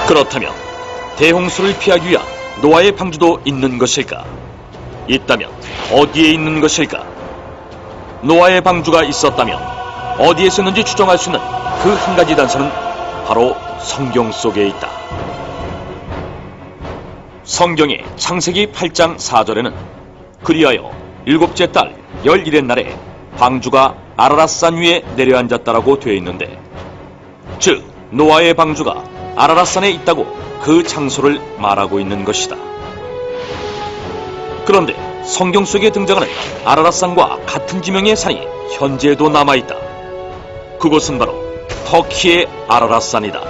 그렇다면 대홍수를 피하기 위한 노아의 방주도 있는 것일까? 있다면 어디에 있는 것일까? 노아의 방주가 있었다면 어디에 있는지 추정할 수 있는 그 한 가지 단서는 바로 성경 속에 있다. 성경의 창세기 8장 4절에는 그리하여 일곱째 달 11의 날에 방주가 아라랏산 위에 내려앉았다라고 되어 있는데, 즉 노아의 방주가 아라랏산에 있다고 그 장소를 말하고 있는 것이다. 그런데 성경 속에 등장하는 아라랏산과 같은 지명의 산이 현재에도 남아있다. 그곳은 바로 터키의 아라랏산이다.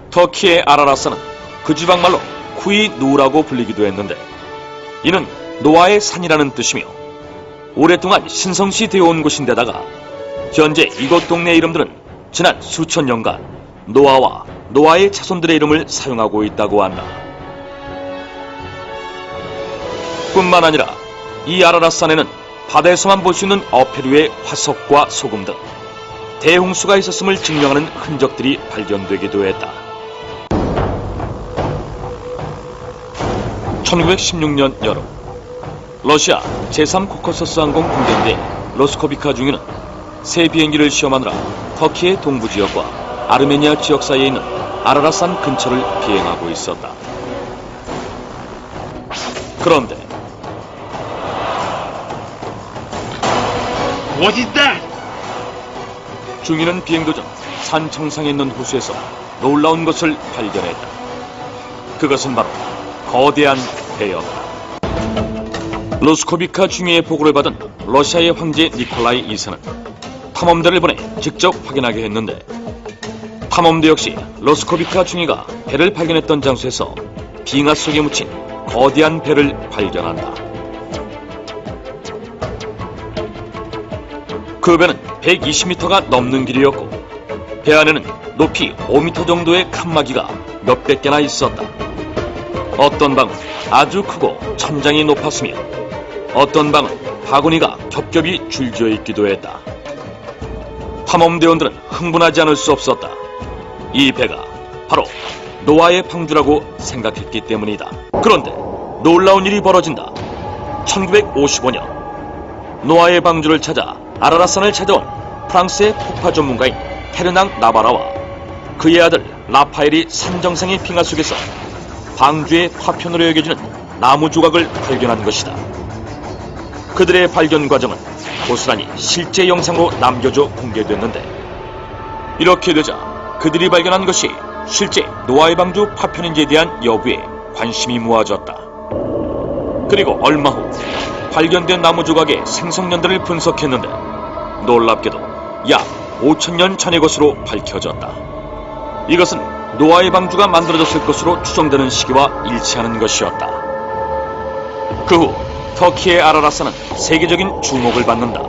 터키의 아라랏산은 그 지방말로 쿠이누라고 불리기도 했는데, 이는 노아의 산이라는 뜻이며 오랫동안 신성시 되어온 곳인데다가 현재 이곳 동네 이름들은 지난 수천 년간 노아와 노아의 자손들의 이름을 사용하고 있다고 한다. 뿐만 아니라 이 아라랏산에는 바다에서만 볼 수 있는 어패류의 화석과 소금 등 대홍수가 있었음을 증명하는 흔적들이 발견되기도 했다. 1916년 여름, 러시아 제3코커서스 항공 공대인데 로스코비카 중위는 새 비행기를 시험하느라 터키의 동부 지역과 아르메니아 지역 사이에 있는 아라랏산 근처를 비행하고 있었다. 그런데 What is that? 중위는 비행 도중 산 정상에 있는 호수에서 놀라운 것을 발견했다. 그것은 바로 거대한 배였다. 로스코비카 중위의 보고를 받은 러시아의 황제 니콜라이 2세는 탐험대를 보내 직접 확인하게 했는데, 탐험대 역시 로스코비카 중위가 배를 발견했던 장소에서 빙하 속에 묻힌 거대한 배를 발견한다. 그 배는 120m가 넘는 길이었고 배 안에는 높이 5m 정도의 칸막이가 몇백 개나 있었다. 어떤 방은 아주 크고 천장이 높았으며 어떤 방은 바구니가 겹겹이 줄지어 있기도 했다. 탐험대원들은 흥분하지 않을 수 없었다. 이 배가 바로 노아의 방주라고 생각했기 때문이다. 그런데 놀라운 일이 벌어진다. 1955년 노아의 방주를 찾아 아라랏산을 찾아온 프랑스의 폭파 전문가인 페르낭 나바라와 그의 아들 라파엘이 산 정상의 빙하 속에서 방주의 파편으로 여겨지는 나무 조각을 발견한 것이다. 그들의 발견 과정은 고스란히 실제 영상으로 남겨져 공개됐는데, 이렇게 되자 그들이 발견한 것이 실제 노아의 방주 파편인지에 대한 여부에 관심이 모아졌다. 그리고 얼마 후 발견된 나무 조각의 생성년대를 분석했는데 놀랍게도 약 5000년 전의 것으로 밝혀졌다. 이것은 노아의 방주가 만들어졌을 것으로 추정되는 시기와 일치하는 것이었다. 그 후 터키의 아라랏산은 세계적인 주목을 받는다.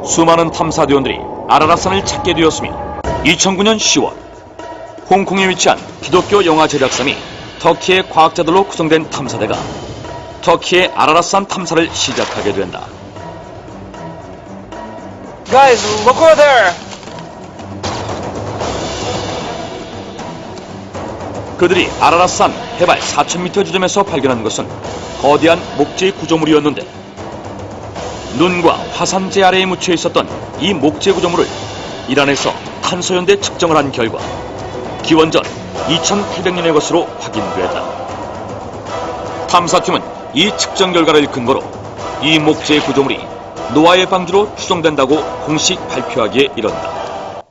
수많은 탐사대원들이 아라랏산을 찾게 되었으며 2009년 10월 홍콩에 위치한 기독교 영화 제작사이 터키의 과학자들로 구성된 탐사대가 터키의 아라랏산 탐사를 시작하게 된다. Guys, look over there! 그들이 아라랏산 해발 4000m 지점에서 발견한 것은 거대한 목재 구조물이었는데, 눈과 화산재 아래에 묻혀 있었던 이 목재 구조물을 이란에서 탄소연대 측정을 한 결과 기원전 2800년의 것으로 확인됐다. 탐사팀은 이 측정 결과를 근거로 이 목재 구조물이 노아의 방주로 추정된다고 공식 발표하기에 이른다.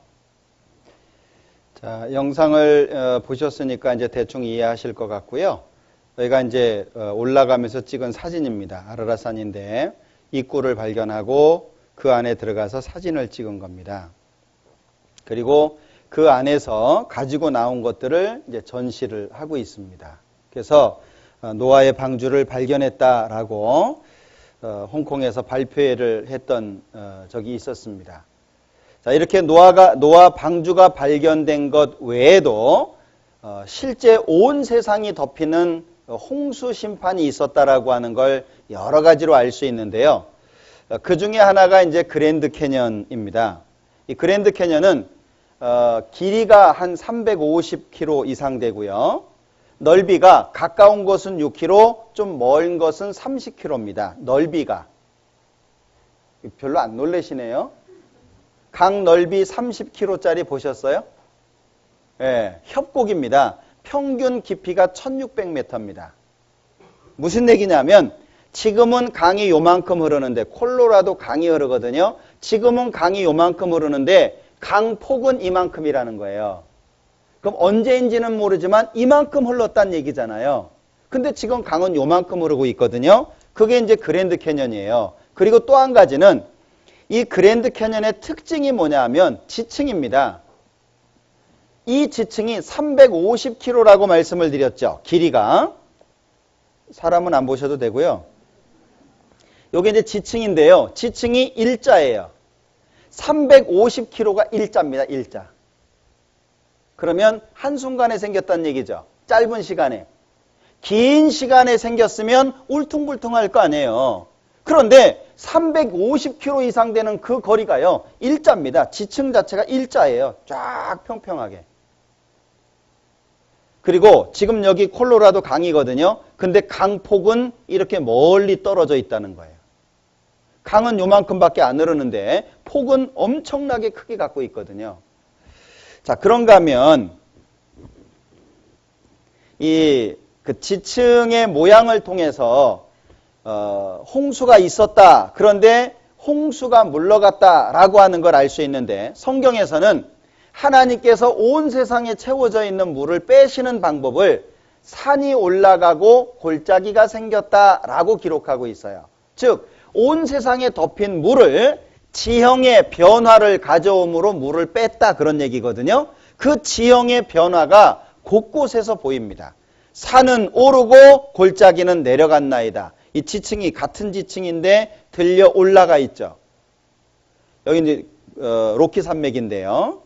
자, 영상을 보셨으니까 이제 대충 이해하실 것 같고요. 저희가 이제 올라가면서 찍은 사진입니다. 아라랏산인데 입구를 발견하고 그 안에 들어가서 사진을 찍은 겁니다. 그리고 그 안에서 가지고 나온 것들을 이제 전시를 하고 있습니다. 그래서 노아의 방주를 발견했다라고 홍콩에서 발표회를 했던 적이 있었습니다. 자, 이렇게 노아 방주가 발견된 것 외에도 실제 온 세상이 덮이는 홍수 심판이 있었다라고 하는 걸 여러 가지로 알 수 있는데요. 그 중에 하나가 이제 그랜드 캐년입니다. 이 그랜드 캐년은 길이가 한 350km 이상 되고요. 넓이가 가까운 곳은 6km, 좀 먼 것은 30km입니다. 넓이가. 별로 안 놀라시네요. 강 넓이 30km짜리 보셨어요? 예, 협곡입니다. 평균 깊이가 1600m입니다. 무슨 얘기냐면 지금은 강이 요만큼 흐르는데 콜로라도 강이 흐르거든요. 지금은 강이 요만큼 흐르는데 강 폭은 이만큼이라는 거예요. 그럼 언제인지는 모르지만 이만큼 흘렀다는 얘기잖아요. 근데 지금 강은 요만큼 흐르고 있거든요. 그게 이제 그랜드 캐년이에요. 그리고 또 한 가지는 이 그랜드 캐년의 특징이 뭐냐 하면 지층입니다. 이 지층이 350km라고 말씀을 드렸죠. 길이가. 사람은 안 보셔도 되고요. 요게 이제 지층인데요. 지층이 일자예요. 350km가 일자입니다. 일자. 그러면 한순간에 생겼다는 얘기죠. 짧은 시간에. 긴 시간에 생겼으면 울퉁불퉁할 거 아니에요. 그런데 350km 이상 되는 그 거리가요. 일자입니다. 지층 자체가 일자예요. 쫙 평평하게. 그리고 지금 여기 콜로라도 강이거든요. 근데 강폭은 이렇게 멀리 떨어져 있다는 거예요. 강은 요만큼밖에 안 흐르는데 폭은 엄청나게 크게 갖고 있거든요. 자, 그런가 하면 이 그 지층의 모양을 통해서 홍수가 있었다. 그런데 홍수가 물러갔다라고 하는 걸 알 수 있는데 성경에서는 하나님께서 온 세상에 채워져 있는 물을 빼시는 방법을 산이 올라가고 골짜기가 생겼다라고 기록하고 있어요. 즉, 온 세상에 덮인 물을 지형의 변화를 가져옴으로 물을 뺐다 그런 얘기거든요. 그 지형의 변화가 곳곳에서 보입니다. 산은 오르고 골짜기는 내려갔나이다. 이 지층이 같은 지층인데 들려 올라가 있죠. 여기 이제 로키 산맥인데요.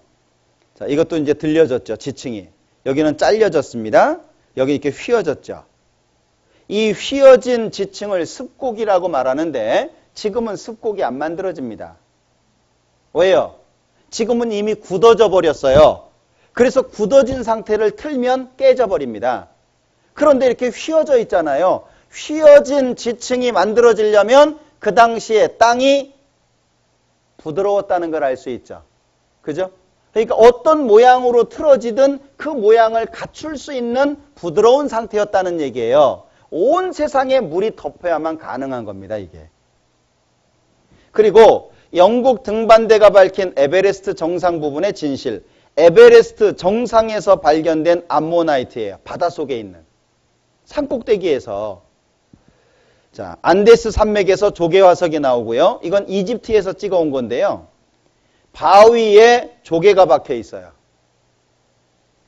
자, 이것도 이제 들려졌죠. 지층이. 여기는 잘려졌습니다. 여기 이렇게 휘어졌죠. 이 휘어진 지층을 습곡이라고 말하는데 지금은 습곡이 안 만들어집니다. 왜요? 지금은 이미 굳어져 버렸어요. 그래서 굳어진 상태를 틀면 깨져 버립니다. 그런데 이렇게 휘어져 있잖아요. 휘어진 지층이 만들어지려면 그 당시에 땅이 부드러웠다는 걸 알 수 있죠. 그죠? 그러니까 어떤 모양으로 틀어지든 그 모양을 갖출 수 있는 부드러운 상태였다는 얘기예요. 온 세상에 물이 덮여야만 가능한 겁니다, 이게. 그리고 영국 등반대가 밝힌 에베레스트 정상 부분의 진실. 에베레스트 정상에서 발견된 암모나이트예요. 바닷속에 있는. 산꼭대기에서. 자, 안데스 산맥에서 조개화석이 나오고요. 이건 이집트에서 찍어온 건데요. 바위에 조개가 박혀 있어요.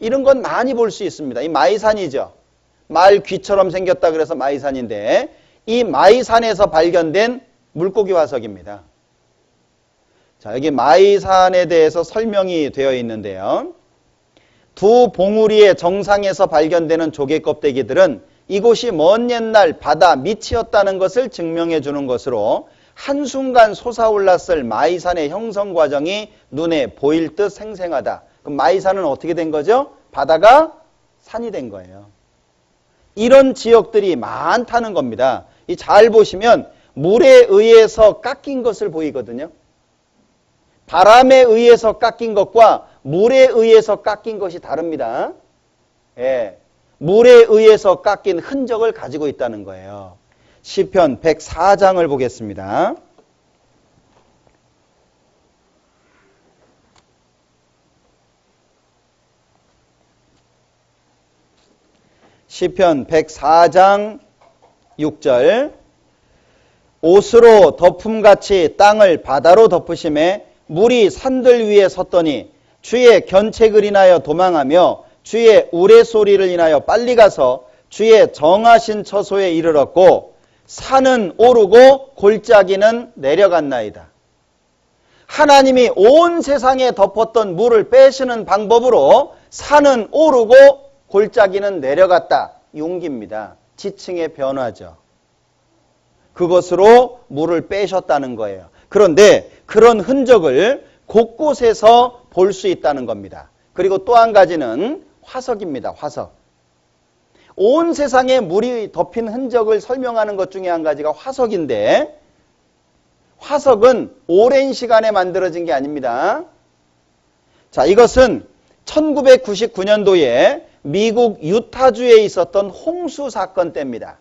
이런 건 많이 볼 수 있습니다. 이 마이산이죠. 말 귀처럼 생겼다 그래서 마이산인데 이 마이산에서 발견된 물고기 화석입니다. 자, 여기 마이산에 대해서 설명이 되어 있는데요. 두 봉우리의 정상에서 발견되는 조개 껍데기들은 이곳이 먼 옛날 바다 밑이었다는 것을 증명해 주는 것으로 한순간 솟아올랐을 마이산의 형성 과정이 눈에 보일 듯 생생하다. 그럼 마이산은 어떻게 된 거죠? 바다가 산이 된 거예요. 이런 지역들이 많다는 겁니다. 잘 보시면 물에 의해서 깎인 것을 보이거든요. 바람에 의해서 깎인 것과 물에 의해서 깎인 것이 다릅니다. 예, 물에 의해서 깎인 흔적을 가지고 있다는 거예요. 시편 104장을 보겠습니다. 시편 104장 6절 옷으로 덮음같이 땅을 바다로 덮으심에 물이 산들 위에 섰더니 주의 견책을 인하여 도망하며 주의 우레소리를 인하여 빨리 가서 주의 정하신 처소에 이르렀고 산은 오르고 골짜기는 내려갔나이다. 하나님이 온 세상에 덮었던 물을 빼시는 방법으로 산은 오르고 골짜기는 내려갔다. 용기입니다. 지층의 변화죠. 그것으로 물을 빼셨다는 거예요. 그런데 그런 흔적을 곳곳에서 볼 수 있다는 겁니다. 그리고 또 한 가지는 화석입니다. 화석. 온 세상에 물이 덮인 흔적을 설명하는 것 중에 한 가지가 화석인데, 화석은 오랜 시간에 만들어진 게 아닙니다. 자, 이것은 1999년도에 미국 유타주에 있었던 홍수 사건 때입니다.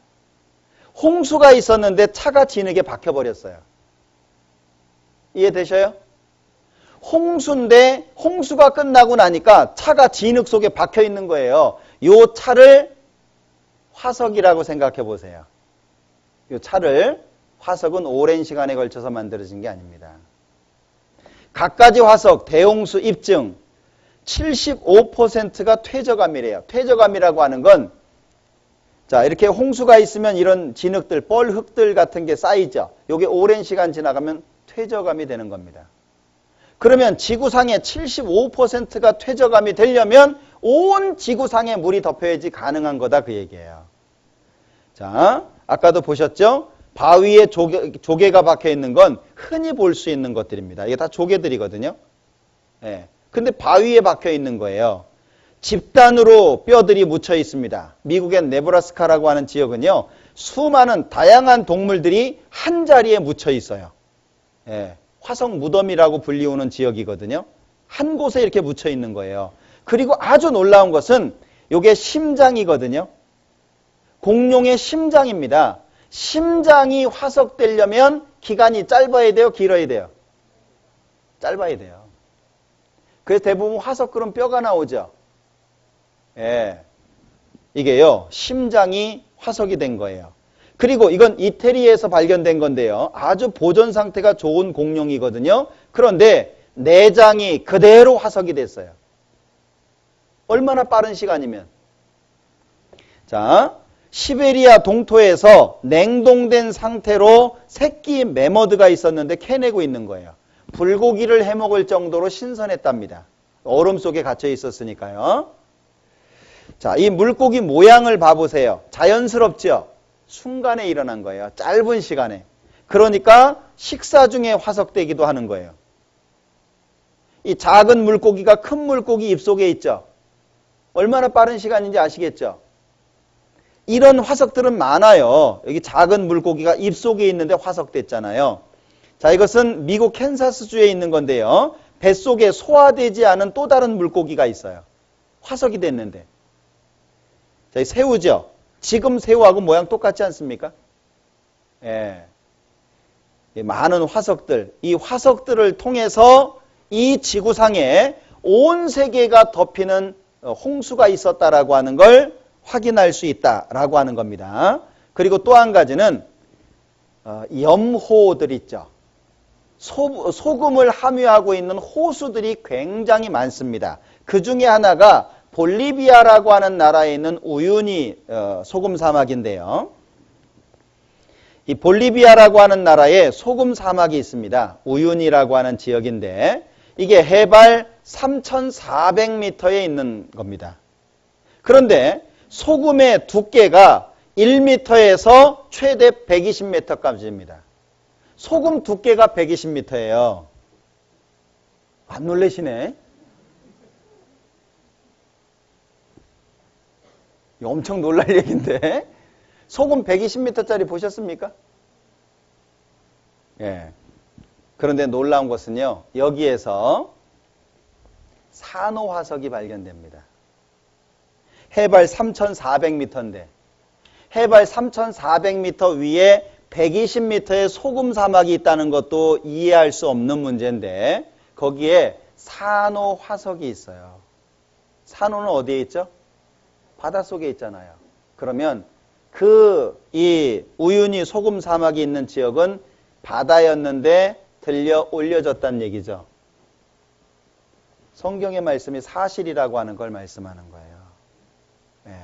홍수가 있었는데 차가 진흙에 박혀버렸어요. 이해되셔요? 홍수인데 홍수가 끝나고 나니까 차가 진흙 속에 박혀 있는 거예요. 이 차를 화석이라고 생각해 보세요. 이 차를, 화석은 오랜 시간에 걸쳐서 만들어진 게 아닙니다. 갖가지 화석 대홍수 입증 75%가 퇴적암이래요. 퇴적암이라고 하는 건, 자, 이렇게 홍수가 있으면 이런 진흙들, 뻘흙들 같은 게 쌓이죠. 이게 오랜 시간 지나가면 퇴적암이 되는 겁니다. 그러면 지구상의 75%가 퇴적암이 되려면 온 지구상에 물이 덮여야지 가능한 거다, 그 얘기예요. 자, 아까도 보셨죠? 바위에 조개가 박혀 있는 건 흔히 볼 수 있는 것들입니다. 이게 다 조개들이거든요. 예. 근데 바위에 박혀 있는 거예요. 집단으로 뼈들이 묻혀 있습니다. 미국의 네브라스카라고 하는 지역은요, 수많은 다양한 동물들이 한 자리에 묻혀 있어요. 예. 화석 무덤이라고 불리우는 지역이거든요. 한 곳에 이렇게 묻혀 있는 거예요. 그리고 아주 놀라운 것은 이게 심장이거든요. 공룡의 심장입니다. 심장이 화석되려면 기간이 짧아야 돼요? 길어야 돼요? 짧아야 돼요. 그래서 대부분 화석들은 뼈가 나오죠. 예. 이게요, 심장이 화석이 된 거예요. 그리고 이건 이태리에서 발견된 건데요. 아주 보존 상태가 좋은 공룡이거든요. 그런데 내장이 그대로 화석이 됐어요. 얼마나 빠른 시간이면. 자, 시베리아 동토에서 냉동된 상태로 새끼 매머드가 있었는데 캐내고 있는 거예요. 불고기를 해먹을 정도로 신선했답니다. 얼음 속에 갇혀 있었으니까요. 자, 이 물고기 모양을 봐보세요. 자연스럽죠? 순간에 일어난 거예요. 짧은 시간에. 그러니까 식사 중에 화석되기도 하는 거예요. 이 작은 물고기가 큰 물고기 입속에 있죠? 얼마나 빠른 시간인지 아시겠죠? 이런 화석들은 많아요. 여기 작은 물고기가 입속에 있는데 화석됐잖아요. 자, 이것은 미국 캔사스주에 있는 건데요. 뱃속에 소화되지 않은 또 다른 물고기가 있어요. 화석이 됐는데. 자, 이 새우죠? 지금 새우하고 모양 똑같지 않습니까? 예. 많은 화석들, 이 화석들을 통해서 이 지구상에 온 세계가 덮이는 홍수가 있었다라고 하는 걸 확인할 수 있다라고 하는 겁니다. 그리고 또 한 가지는 염호들 있죠. 소금을 함유하고 있는 호수들이 굉장히 많습니다. 그 중에 하나가 볼리비아라고 하는 나라에 있는 우유니 소금 사막인데요. 이 볼리비아라고 하는 나라에 소금 사막이 있습니다. 우유니라고 하는 지역인데 이게 해발 3,400m에 있는 겁니다. 그런데 소금의 두께가 1m에서 최대 120m까지입니다. 소금 두께가 120m예요. 안 놀라시네? 엄청 놀랄 얘기인데 소금 120m짜리 보셨습니까? 예. 그런데 놀라운 것은요, 여기에서 산호화석이 발견됩니다. 해발 3,400m인데 해발 3,400m 위에 120m의 소금 사막이 있다는 것도 이해할 수 없는 문제인데 거기에 산호화석이 있어요. 산호는 어디에 있죠? 바닷속에 있잖아요. 그러면 이 우유니 소금 사막이 있는 지역은 바다였는데 들려 올려졌다는 얘기죠. 성경의 말씀이 사실이라고 하는 걸 말씀하는 거예요. 예.